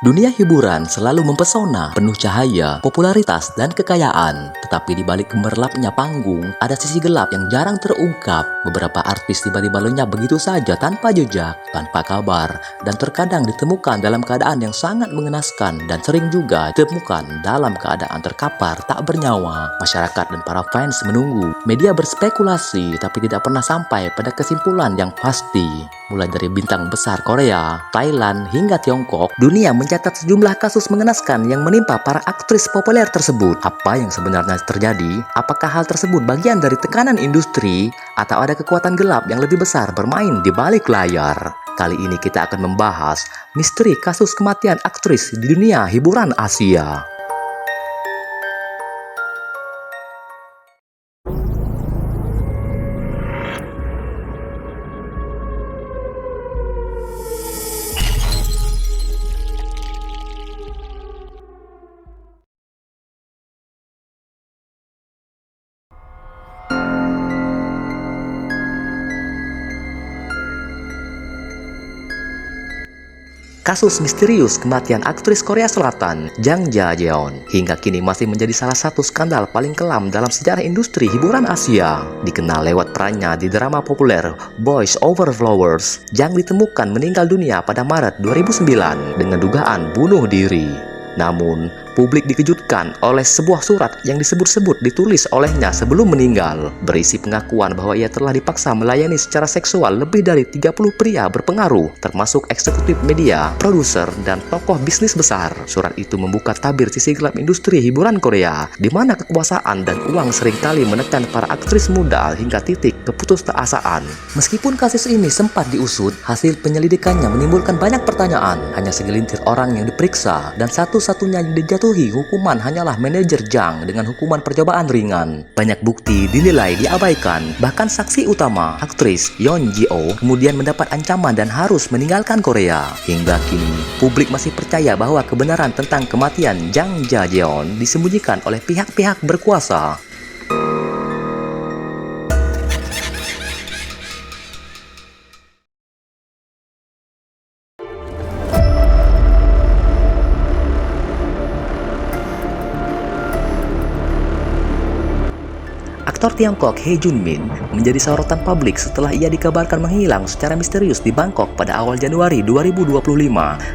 Dunia hiburan selalu mempesona, penuh cahaya, popularitas, dan kekayaan. Tetapi di balik gemerlapnya panggung, ada sisi gelap yang jarang terungkap. Beberapa artis tiba-tiba lenyap begitu saja tanpa jejak, tanpa kabar, dan terkadang ditemukan dalam keadaan yang sangat mengenaskan dan sering juga ditemukan dalam keadaan terkapar tak bernyawa. Masyarakat dan para fans menunggu. Media berspekulasi tapi tidak pernah sampai pada kesimpulan yang pasti. Mulai dari bintang besar Korea, Thailand, hingga Tiongkok, dunia mencatat sejumlah kasus mengenaskan yang menimpa para aktris populer tersebut. Apa yang sebenarnya terjadi? Apakah hal tersebut bagian dari tekanan industri atau ada kekuatan gelap yang lebih besar bermain di balik layar? Kali ini kita akan membahas misteri kasus kematian aktris di dunia hiburan Asia. Kasus misterius kematian aktris Korea Selatan, Jang Ja-jeon, hingga kini masih menjadi salah satu skandal paling kelam dalam sejarah industri hiburan Asia. Dikenal lewat perannya di drama populer Boys Over Flowers, Jang ditemukan meninggal dunia pada Maret 2009 dengan dugaan bunuh diri. Namun, publik dikejutkan oleh sebuah surat yang disebut-sebut ditulis olehnya sebelum meninggal, berisi pengakuan bahwa ia telah dipaksa melayani secara seksual lebih dari 30 pria berpengaruh, termasuk eksekutif media, produser, dan tokoh bisnis besar. Surat itu membuka tabir sisi gelap industri hiburan Korea, di mana kekuasaan dan uang seringkali menekan para aktris muda hingga titik keputusasaan. Meskipun kasus ini sempat diusut, hasil penyelidikannya menimbulkan banyak pertanyaan. Hanya segelintir orang yang diperiksa, dan satu-satunya yang dijatuhi hukuman hanyalah manajer Jang dengan hukuman percobaan ringan. Banyak bukti dinilai diabaikan, bahkan saksi utama, aktris Yeon Ji-oh, kemudian mendapat ancaman dan harus meninggalkan Korea. Hingga kini, publik masih percaya bahwa kebenaran tentang kematian Jang Ja-jeon disembunyikan oleh pihak-pihak berkuasa. Aktor Tiongkok Hye Jun-min menjadi sorotan publik setelah ia dikabarkan menghilang secara misterius di Bangkok pada awal Januari 2025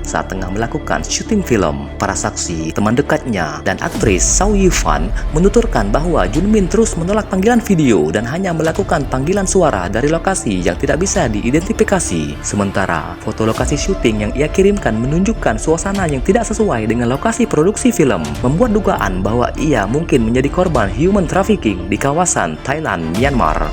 saat tengah melakukan syuting film. Para saksi, teman dekatnya, dan aktris Chow Yun-fat menuturkan bahwa Jun-min terus menolak panggilan video dan hanya melakukan panggilan suara dari lokasi yang tidak bisa diidentifikasi. Sementara, foto lokasi syuting yang ia kirimkan menunjukkan suasana yang tidak sesuai dengan lokasi produksi film, membuat dugaan bahwa ia mungkin menjadi korban human trafficking di kawasan Thailand, Myanmar.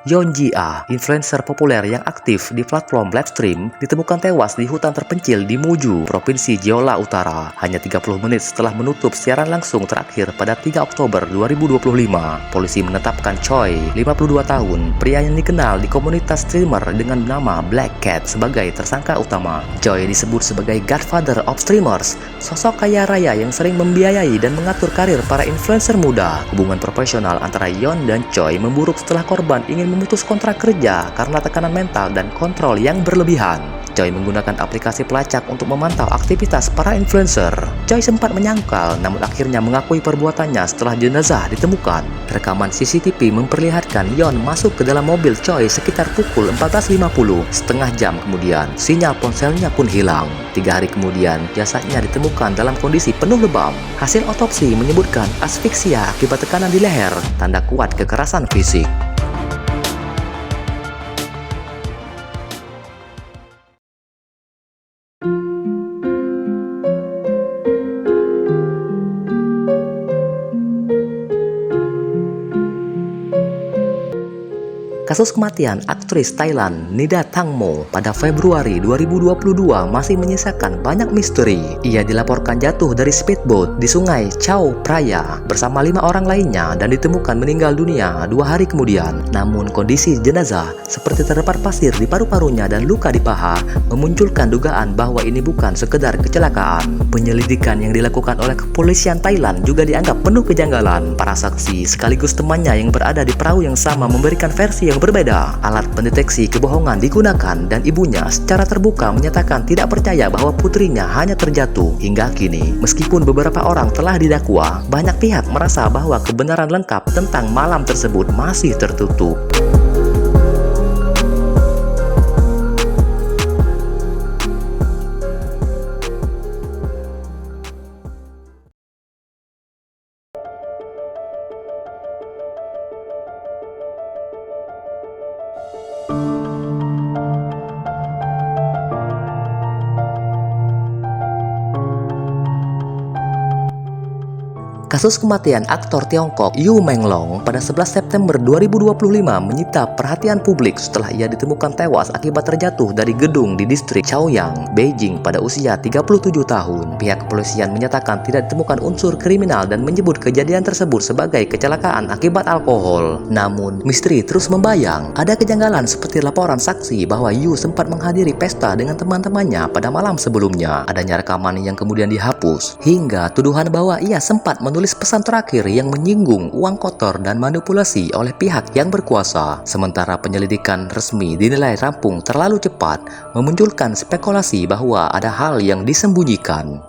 Yeon Ji-ah, influencer populer yang aktif di platform livestream, ditemukan tewas di hutan terpencil di Muju, Provinsi Jeolla Utara, hanya 30 menit setelah menutup siaran langsung terakhir pada 3 Oktober 2025. Polisi menetapkan Choi, 52 tahun, pria yang dikenal di komunitas streamer dengan nama Black Cat, sebagai tersangka utama. Choi disebut sebagai Godfather of Streamers, sosok kaya raya yang sering membiayai dan mengatur karir para influencer muda. Hubungan profesional antara Yeon dan Choi memburuk setelah korban ingin memutus kontrak kerja karena tekanan mental dan kontrol yang berlebihan. Choi menggunakan aplikasi pelacak untuk memantau aktivitas para influencer. Choi sempat menyangkal, namun akhirnya mengakui perbuatannya setelah jenazah ditemukan. Rekaman CCTV memperlihatkan Yeon masuk ke dalam mobil Choi sekitar pukul 14.50. Setengah jam kemudian, sinyal ponselnya pun hilang. 3 hari kemudian, jasadnya ditemukan dalam kondisi penuh lebam. Hasil otopsi menyebutkan asfiksia akibat tekanan di leher, tanda kuat kekerasan fisik. Kasus kematian aktris Thailand Nida Thangmo pada Februari 2022 masih menyisakan banyak misteri. Ia dilaporkan jatuh dari speedboat di sungai Chao Phraya bersama 5 orang lainnya dan ditemukan meninggal dunia 2 hari kemudian. Namun kondisi jenazah seperti terdapat pasir di paru-parunya dan luka di paha memunculkan dugaan bahwa ini bukan sekedar kecelakaan. Penyelidikan yang dilakukan oleh kepolisian Thailand juga dianggap penuh kejanggalan. Para saksi sekaligus temannya yang berada di perahu yang sama memberikan versi yang berbeda. Alat pendeteksi kebohongan digunakan dan ibunya secara terbuka menyatakan tidak percaya bahwa putrinya hanya terjatuh. Hingga kini, meskipun beberapa orang telah didakwa, banyak pihak merasa bahwa kebenaran lengkap tentang malam tersebut masih tertutup. Kasus kematian aktor Tiongkok Yu Menglong pada 11 September 2025 menyita perhatian publik setelah ia ditemukan tewas akibat terjatuh dari gedung di distrik Chaoyang, Beijing pada usia 37 tahun. Pihak kepolisian menyatakan tidak ditemukan unsur kriminal dan menyebut kejadian tersebut sebagai kecelakaan akibat alkohol. Namun, misteri terus membayang. Ada kejanggalan seperti laporan saksi bahwa Yu sempat menghadiri pesta dengan teman-temannya pada malam sebelumnya. Adanya rekaman yang kemudian dihapus, hingga tuduhan bahwa ia sempat menulis pesan terakhir yang menyinggung uang kotor dan manipulasi oleh pihak yang berkuasa. Sementara penyelidikan resmi dinilai rampung terlalu cepat, memunculkan spekulasi bahwa ada hal yang disembunyikan.